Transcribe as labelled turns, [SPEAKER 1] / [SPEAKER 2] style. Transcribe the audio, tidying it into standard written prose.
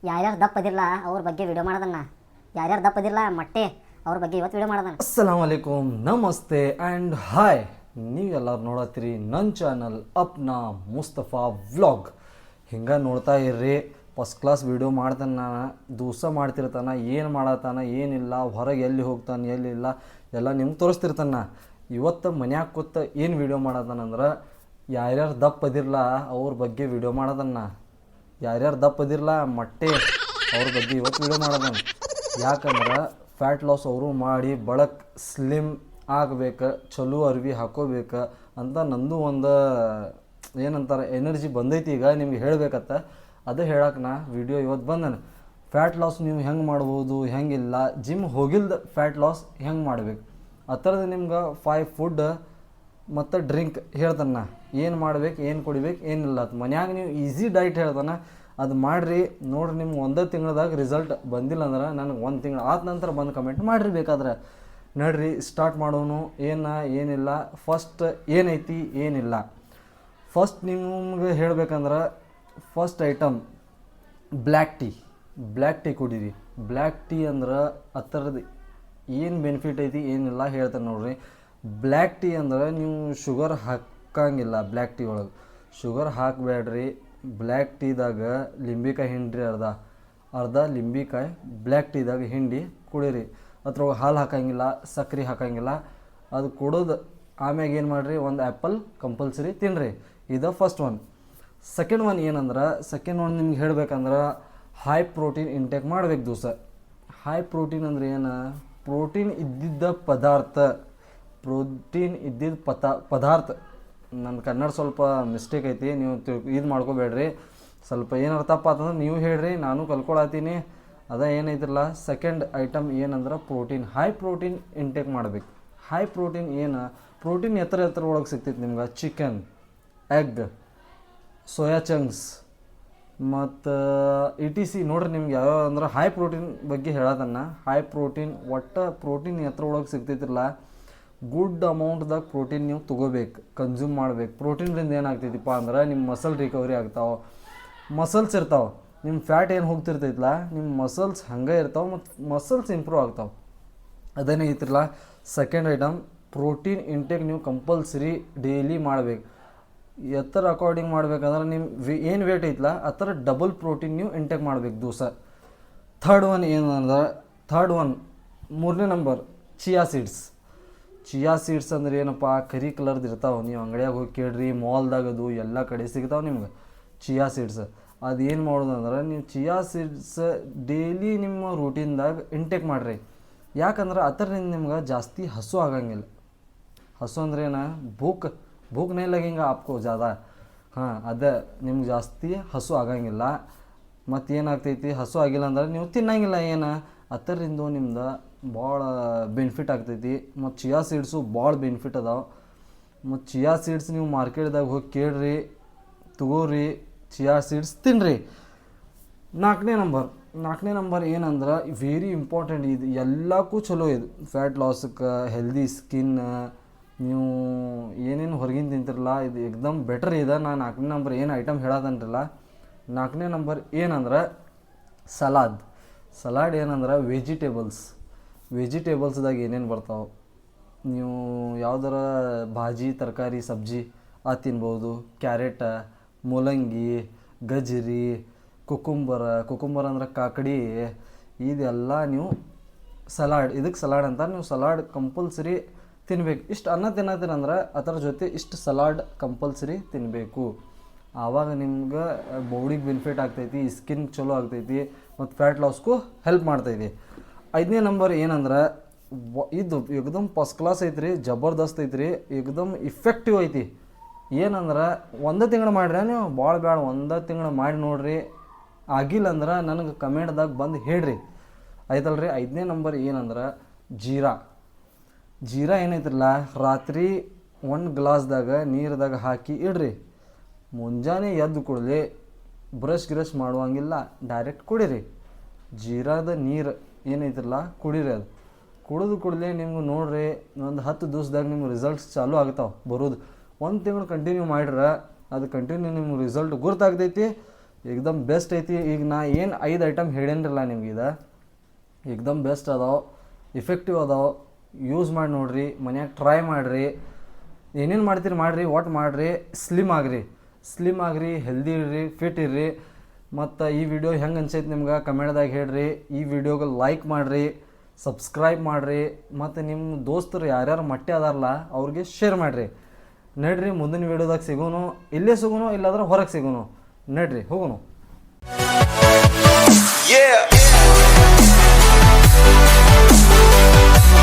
[SPEAKER 1] ಯಾರ್ಯಾರು ದಪ್ಪದಿಲ್ಲ ಅವ್ರ ಬಗ್ಗೆ ವಿಡಿಯೋ ಮಾಡೋದನ್ನ, ಯಾರ್ಯಾರು ದಪ್ಪದಿಲ್ಲ ಮೊಟ್ಟೆ ಅವ್ರ ಬಗ್ಗೆ ಇವತ್ತು ವಿಡಿಯೋ ಮಾಡೋದನ್ನ.
[SPEAKER 2] ಅಸ್ಸಲಾಮ್ ವಲೈಕುಮ್, ನಮಸ್ತೆ ಆ್ಯಂಡ್ ಹಾಯ್. ನೀವೆಲ್ಲರೂ ನೋಡತ್ತೀರಿ ನನ್ನ ಚಾನಲ್ ಅಪ್ನಾ ಮುಸ್ತಫಾ ವ್ಲಾಗ್. ಹಿಂಗೆ ನೋಡ್ತಾ ಇರ್ರಿ. ಫಸ್ಟ್ ಕ್ಲಾಸ್ ವೀಡಿಯೋ ಮಾಡ್ತಾನೆ, ನಾನು ದಿವಸ ಮಾಡ್ತಿರ್ತಾನೆ, ಏನು ಮಾಡತ್ತಾನ ಏನಿಲ್ಲ, ಹೊರಗೆ ಎಲ್ಲಿ ಹೋಗ್ತಾನೆ ಎಲ್ಲಿಲ್ಲ ಎಲ್ಲ ನಿಮ್ಗೆ ತೋರಿಸ್ತಿರ್ತಾನೆ. ಇವತ್ತು ಮನ್ಯಾಗ ಕೂತ ಏನು ವೀಡಿಯೋ ಮಾಡತ್ತಾನಂದ್ರೆ ಯಾರ್ಯಾರು ದಪ್ಪದಿರಲ್ಲ ಅವ್ರ ಬಗ್ಗೆ ವೀಡಿಯೋ ಮಾಡೋದನ್ನ, ಯಾರ್ಯಾರು ದಪ್ಪದಿರಲ್ಲ ಮೊಟ್ಟೆ ಅವ್ರ ಬಗ್ಗೆ ಇವತ್ತು ವೀಡಿಯೋ ಮಾಡೋದನ್ನ. ಯಾಕಂದ್ರೆ ಫ್ಯಾಟ್ ಲಾಸ್ ಅವರು ಮಾಡಿ ಬಳಕ್ ಸ್ಲಿಮ್ ಆಗ್ಬೇಕು, ಚಲೋ ಅರ್ವಿ ಹಾಕೋಬೇಕು ಅಂತ ನಂದು ಒಂದು ಏನಂತಾರೆ ಎನರ್ಜಿ ಬಂದೈತಿ. ಈಗ ನಿಮ್ಗೆ ಹೇಳಬೇಕತ್ತ, ಅದು ಹೇಳಕ್ಕೆ ನಾ ವಿಡಿಯೋ ಇವತ್ತು ಬಂದನು. ಫ್ಯಾಟ್ ಲಾಸ್ ನೀವು ಹೆಂಗೆ ಮಾಡ್ಬೋದು, ಹೆಂಗಿಲ್ಲ, ಜಿಮ್ ಹೋಗಿಲ್ದ ಫ್ಯಾಟ್ ಲಾಸ್ ಹೆಂಗೆ ಮಾಡ್ಬೇಕು ಆ ಥರದ್ದು ನಿಮ್ಗೆ 5 ಫುಡ್ ಮತ್ತು ಡ್ರಿಂಕ್ ಹೇಳ್ತಾನೆ ನಾ. ಏನು ಮಾಡ್ಬೇಕು, ಏನು ಕುಡಿಬೇಕು, ಏನಿಲ್ಲ ಅದು ಮನ್ಯಾಗ ನೀವು ಈಸಿ ಡೈಟ್ ಹೇಳ್ತಾನೆ, ಅದು ಮಾಡಿರಿ ನೋಡಿರಿ. ನಿಮ್ಗೆ ಒಂದೇ ತಿಂಗಳದಾಗ ರಿಸಲ್ಟ್ ಬಂದಿಲ್ಲ ಅಂದ್ರೆ ನನಗೆ 1 ತಿಂಗಳು ಆದ ನಂತರ ಬಂದು ಕಮೆಂಟ್ ಮಾಡಿರಿ ಬೇಕಾದ್ರೆ. ನಡ್ರಿ ಸ್ಟಾರ್ಟ್ ಮಾಡೋನು ಏನಿಲ್ಲ. ಫಸ್ಟ್ ಏನೈತಿ ಏನಿಲ್ಲ. ಫಸ್ಟ್ ನಿಮ್ಗೆ ಹೇಳ್ಬೇಕಂದ್ರೆ ಫಸ್ಟ್ ಐಟಮ್ ಬ್ಲ್ಯಾಕ್ ಟೀ ಕುಡೀರಿ. ಬ್ಲ್ಯಾಕ್ ಟೀ ಅಂದ್ರೆ ಆ ಥರದ್ದು ಏನು ಬೆನಿಫಿಟ್ ಐತಿ ಏನಿಲ್ಲ ಹೇಳ್ತಾರೆ ನೋಡ್ರಿ. ಬ್ಲ್ಯಾಕ್ ಟೀ ಅಂದ್ರೆ ನೀವು ಶುಗರ್ ಹಾಕಂಗಿಲ್ಲ. ಬ್ಲ್ಯಾಕ್ ಟೀ ಒಳಗೆ ಶುಗರ್ ಹಾಕಬೇಡ್ರಿ. ಬ್ಲ್ಯಾಕ್ ಟೀದಾಗ ಲಿಂಬಿಕಾಯಿ ಹಿಂಡ್ರಿ, ಅರ್ಧ ಲಿಂಬಿಕಾಯಿ ಬ್ಲ್ಯಾಕ್ ಟೀದಾಗ ಹಿಂಡಿ ಕುಡೀರಿ. ಅದ್ರೊಳಗೆ ಹಾಲು ಹಾಕಂಗಿಲ್ಲ, ಸಕ್ಕರೆ ಹಾಕಂಗಿಲ್ಲ. ಅದು ಕುಡೋದು ಆಮ್ಯಾಗ ಏನು ಮಾಡಿರಿ, ಒಂದು ಆ್ಯಪಲ್ ಕಂಪಲ್ಸರಿ ತಿನ್ನಿರಿ. ಇದು ಫಸ್ಟ್ ಒನ್. ಸೆಕೆಂಡ್ ಒನ್ ಏನಂದ್ರೆ, ನಿಮ್ಗೆ ಹೇಳ್ಬೇಕಂದ್ರೆ ಹೈ ಪ್ರೋಟೀನ್ ಇಂಟೇಕ್ ಮಾಡ್ಬೇಕು ದಿವಸ. ಹೈ ಪ್ರೋಟೀನ್ ಅಂದ್ರೆ ಏನು, ಪ್ರೋಟೀನ್ ಇದ್ದಿದ್ದ ಪದಾರ್ಥ. ನನ್ನ ಕನ್ನಡ ಸ್ವಲ್ಪ ಮಿಸ್ಟೇಕ್ ಐತಿ, ನೀವು ಇದು ಮಾಡ್ಕೋಬೇಡ್ರಿ. ಸ್ವಲ್ಪ ಏನಾರು ತಪ್ಪ ಆತಂದ್ರೆ ನೀವು ಹೇಳ್ರಿ, ನಾನು ಕಲ್ಕೊಳತ್ತೀನಿ. ಅದ ಏನೈತಿರಲ್ಲ ಸೆಕೆಂಡ್ ಐಟಮ್ ಏನಂದ್ರೆ ಪ್ರೋಟೀನ್. ಹೈ ಪ್ರೋಟೀನ್ ಇಂಟೇಕ್ ಮಾಡ್ಬೇಕು. ಹೈ ಪ್ರೋಟೀನ್ ಏನು, ಪ್ರೋಟೀನ್ ಎತ್ತರ ಒಳಗೆ ಸಿಗ್ತೈತಿ ನಿಮ್ಗೆ. ಚಿಕನ್, ಎಗ್, ಸೋಯಾ ಚಂಕ್ಸ್ ಮತ್ತು ETC ನೋಡ್ರಿ. ನಿಮ್ಗೆ ಯಾವ್ಯಾವ ಅಂದ್ರೆ ಹೈ ಪ್ರೋಟೀನ್ ಬಗ್ಗೆ ಹೇಳೋದನ್ನು. ಹೈ ಪ್ರೋಟೀನ್ ಒಟ್ಟು ಪ್ರೋಟೀನ್ ಎತ್ತರ ಒಳಗೆ ಸಿಗ್ತೈತಿರಲ್ಲ, ಗುಡ್ ಅಮೌಂಟ್ದಾಗ ಪ್ರೋಟೀನ್ ನೀವು ತೊಗೋಬೇಕು, ಕನ್ಸ್ಯೂಮ್ ಮಾಡ್ಬೇಕು. ಪ್ರೋಟೀನ್ರಿಂದ ಏನಾಗ್ತೈತಿಪ್ಪ ಅಂದ್ರೆ ನಿಮ್ಮ ಮಸಲ್ ರಿಕವರಿ ಆಗ್ತಾವೆ, ಮಸಲ್ಸ್ ಇರ್ತಾವೆ. ನಿಮ್ಮ ಫ್ಯಾಟ್ ಏನು ಹೋಗ್ತಿರ್ತೈತಿಲ್ಲ, ನಿಮ್ಮ ಮಸಲ್ಸ್ ಹಂಗೆ ಇರ್ತಾವೆ ಮತ್ತು ಮಸಲ್ಸ್ ಇಂಪ್ರೂವ್ ಆಗ್ತಾವೆ. ಅದೇನೇ ಐತಿರಲ್ಲ ಸೆಕೆಂಡ್ ಐಟಮ್, ಪ್ರೋಟೀನ್ ಇಂಟೇಕ್ ನೀವು ಕಂಪಲ್ಸರಿ ಡೈಲಿ ಮಾಡ್ಬೇಕು. ಎತ್ತರ ಅಕಾರ್ಡಿಂಗ್ ಮಾಡ್ಬೇಕಂದ್ರೆ ನಿಮ್ಮ ಏನು ವೇಟ್ ಐತಲ್ಲ ಆ ಥರ ಡಬಲ್ ಪ್ರೋಟೀನ್ ನೀವು ಇಂಟೇಕ್ ಮಾಡ್ಬೇಕು ದಿವಸ. ಥರ್ಡ್ ಒನ್ ಏನಂದ್ರೆ ಮೂರನೇ ನಂಬರ್ ಚಿಯಾ ಸೀಡ್ಸ್ ಅಂದ್ರೆ ಏನಪ್ಪ, ಕರಿ ಕಲರ್ದು ಇರ್ತಾವೆ. ನೀವು ಅಂಗಡಿಯಾಗ ಹೋಗಿ ಕೇಳ್ರಿ, ಮಾಲ್ದಾಗ ಅದು ಎಲ್ಲ ಕಡೆ ಸಿಗ್ತಾವೆ ನಿಮ್ಗೆ ಚಿಯಾ ಸೀಡ್ಸ್. ಅದೇನು ಮಾಡೋದು ಅಂದ್ರೆ ನೀವು ಚಿಯಾ ಸೀಡ್ಸ್ ಡೈಲಿ ನಿಮ್ಮ ರೂಟೀನ್ದಾಗ ಇಂಟೇಕ್ ಮಾಡಿರಿ. ಯಾಕಂದ್ರೆ ಅದರಿಂದ ನಿಮ್ಗೆ ಜಾಸ್ತಿ ಹಸು ಆಗಂಗಿಲ್ಲ. ಹಸು ಅಂದ್ರೆ ಏನು, ಭೂಕ್ ನೈ ಲಗೆಂಗ ಆಪ್ಕೋ ಜ್ಯಾದ. ಅದೇ ನಿಮ್ಗೆ ಜಾಸ್ತಿ ಹಸು ಆಗಂಗಿಲ್ಲ. ಮತ್ತು ಏನಾಗ್ತೈತಿ, ಹಸು ಆಗಿಲ್ಲ ಅಂದ್ರೆ ನೀವು ತಿನ್ನಂಗಿಲ್ಲ. ಏನು ಅದರಿಂದ ನಿಮ್ದು ಭಾಳ ಬೆನಿಫಿಟ್ ಆಗ್ತೈತಿ. ಮತ್ತು ಚಿಯಾ ಸೀಡ್ಸು ಭಾಳ ಬೆನಿಫಿಟ್ ಅದಾವೆ. ಮತ್ತು ಚಿಯಾ ಸೀಡ್ಸ್ ನೀವು ಮಾರ್ಕೆಟ್ದಾಗ ಹೋಗಿ ಕೇಳ್ರಿ, ತಗೋರಿ, ಚಿಯಾ ಸೀಡ್ಸ್ ತಿನ್ನಿರಿ. ನಾಲ್ಕನೇ ನಂಬರ್ ಏನಂದ್ರೆ ವೆರಿ ಇಂಪಾರ್ಟೆಂಟ್. ಇದು ಎಲ್ಲಕ್ಕೂ ಚಲೋ. ಇದು ಫ್ಯಾಟ್ ಲಾಸಕ್ಕೆ, ಹೆಲ್ದಿ ಸ್ಕಿನ್, ನೀವು ಏನೇನು ಹೊರಗಿನ ತಿಂತಿರಲ್ಲ ಇದು ಎಕ್ದಮ್ ಬೆಟರ್ ಇದೆ. ನಾನು 4ನೇ ನಂಬರ್ ಏನು ಐಟಮ್ ಹೇಳೋದನ್ರಲ್ಲ, 4ನೇ ನಂಬರ್ ಏನಂದ್ರೆ ಸಲಾಡ್ ಏನಂದ್ರೆ ವೆಜಿಟೇಬಲ್ಸ್ದಾಗ ಏನೇನು ಬರ್ತಾವೆ, ನೀವು ಯಾವ್ದಾರ ಭಾಜಿ, ತರಕಾರಿ, ಸಬ್ಜಿ ಅದು ತಿನ್ಬೋದು. ಕ್ಯಾರೆಟ, ಮೂಲಂಗಿ, ಗಜರಿ, ಕುಕುಂಬರ್ ಅಂದ್ರೆ ಕಾಕಡಿ, ಇದೆಲ್ಲ ನೀವು ಇದಕ್ಕೆ ಸಲಾಡ್ ಅಂತಾರೆ. ನೀವು ಸಲಾಡ್ ಕಂಪಲ್ಸರಿ ತಿನ್ಬೇಕು. ಇಷ್ಟು ಅನ್ನ ತಿನ್ನತ್ತೀರಂದ್ರೆ ಅದರ ಜೊತೆ ಇಷ್ಟು ಸಲಾಡ್ ಕಂಪಲ್ಸರಿ ತಿನ್ನಬೇಕು. ಆವಾಗ ನಿಮ್ಗೆ ಬಾಡಿಗೆ ಬೆನಿಫಿಟ್ ಆಗ್ತೈತಿ, ಸ್ಕಿನ್ ಚಲೋ ಆಗ್ತೈತಿ ಮತ್ತು ಫ್ಯಾಟ್ ಲಾಸ್ಗೂ ಹೆಲ್ಪ್ ಮಾಡ್ತೈತಿ. 5ನೇ ನಂಬರ್ ಏನಂದ್ರೆ ಇದು ಏಕದಮ್ ಫಸ್ಟ್ ಕ್ಲಾಸ್ ಐತ್ರಿ, ಜಬರ್ದಸ್ತ್ ಐತ್ರಿ, ಏಕದಮ್ ಇಫೆಕ್ಟಿವ್ ಐತಿ. ಏನಂದ್ರೆ 1 ತಿಂಗಳು ಮಾಡ್ರಿ, ನೀವು ಭಾಳ ಬೇಡ 1 ತಿಂಗಳು ಮಾಡಿ ನೋಡ್ರಿ. ಆಗಿಲ್ಲ ಅಂದ್ರೆ ನನಗೆ ಕಮೆಂಟ್ದಾಗ ಬಂದು ಹೇಳ್ರಿ, ಆಯ್ತಲ್ರಿ. 5ನೇ ನಂಬರ್ ಏನಂದ್ರೆ ಜೀರಾ ಏನೈತಿರಲ್ಲ, ರಾತ್ರಿ 1 ಗ್ಲಾಸ್ದಾಗ ನೀರ್ದಾಗ ಹಾಕಿ ಇಡ್ರಿ. ಮುಂಜಾನೆ ಎದ್ದು ಕೂಡಲೇ ಬ್ರಷ್ ಮಾಡುವಂಗಿಲ್ಲ, ಡೈರೆಕ್ಟ್ ಕುಡೀರಿ. ಜೀರಾದ ನೀರು ಏನೈತಿರಲ್ಲ ಕುಡೀರಿ. ಅದು ಕುಡಿದು ಕೂಡಲೇ ನಿಮ್ಗೆ ನೋಡ್ರಿ ಒಂದು 10 ದಿವ್ಸದಾಗ ನಿಮ್ಗೆ ರಿಸಲ್ಟ್ಸ್ ಚಾಲೂ ಆಗ್ತಾವೆ ಬರೋದು. 1 ತಿಂಗಳು ಕಂಟಿನ್ಯೂ ಮಾಡಿದ್ರೆ ಅದು ಕಂಟಿನ್ಯೂ ನಿಮ್ಗೆ ರಿಸಲ್ಟ್ ಗುರ್ತಾಗ್ತೈತಿ. ಏಕ್ದಮ್ ಬೆಸ್ಟ್ ಐತಿ. ಈಗ ನಾ ಏನು 5 ಐಟಮ್ ಹೇಳೇನಿರಲ್ಲ ನಿಮ್ಗೆ ಇದು ಏಕ್ದಮ್ ಬೆಸ್ಟ್ ಅದಾವೆ, ಇಫೆಕ್ಟಿವ್ ಅದಾವೆ. ಯೂಸ್ ಮಾಡಿ ನೋಡಿರಿ, ಮನ್ಯಾಗ ಟ್ರೈ ಮಾಡಿರಿ. ಏನೇನು ಮಾಡ್ತೀರಿ ಮಾಡಿರಿ, ಒಟ್ಟು ಮಾಡಿರಿ. ಸ್ಲಿಮ್ ಆಗಿರಿ, ಹೆಲ್ದಿ ಇರ್ರಿ, ಫಿಟ್ ಇರ್ರಿ. ಮತ್ತು ಈ ವಿಡಿಯೋ ಹೆಂಗೆ ಅನ್ಸೈತೆ ನಿಮ್ಗೆ ಕಮೆಂಟ್ದಾಗ ಹೇಳ್ರಿ. ಈ ವಿಡಿಯೋಗೆ ಲೈಕ್ ಮಾಡಿರಿ, ಸಬ್ಸ್ಕ್ರೈಬ್ ಮಾಡಿರಿ. ಮತ್ತು ನಿಮ್ಮ ದೋಸ್ತರು ಯಾರ್ಯಾರು ಮಟ್ಟೆ ಅದಾರಲ್ಲ ಅವ್ರಿಗೆ ಶೇರ್ ಮಾಡಿರಿ. ನಡ್ರಿ ಮುಂದಿನ ವಿಡಿಯೋದಾಗ ಸಿಗೋನು, ಇಲ್ಲೇ ಸಿಗೋನು, ಇಲ್ಲಾಂದ್ರೆ ಹೊರಗೆ ಸಿಗೋನು. ನಡ್ರಿ ಹೋಗೋನು.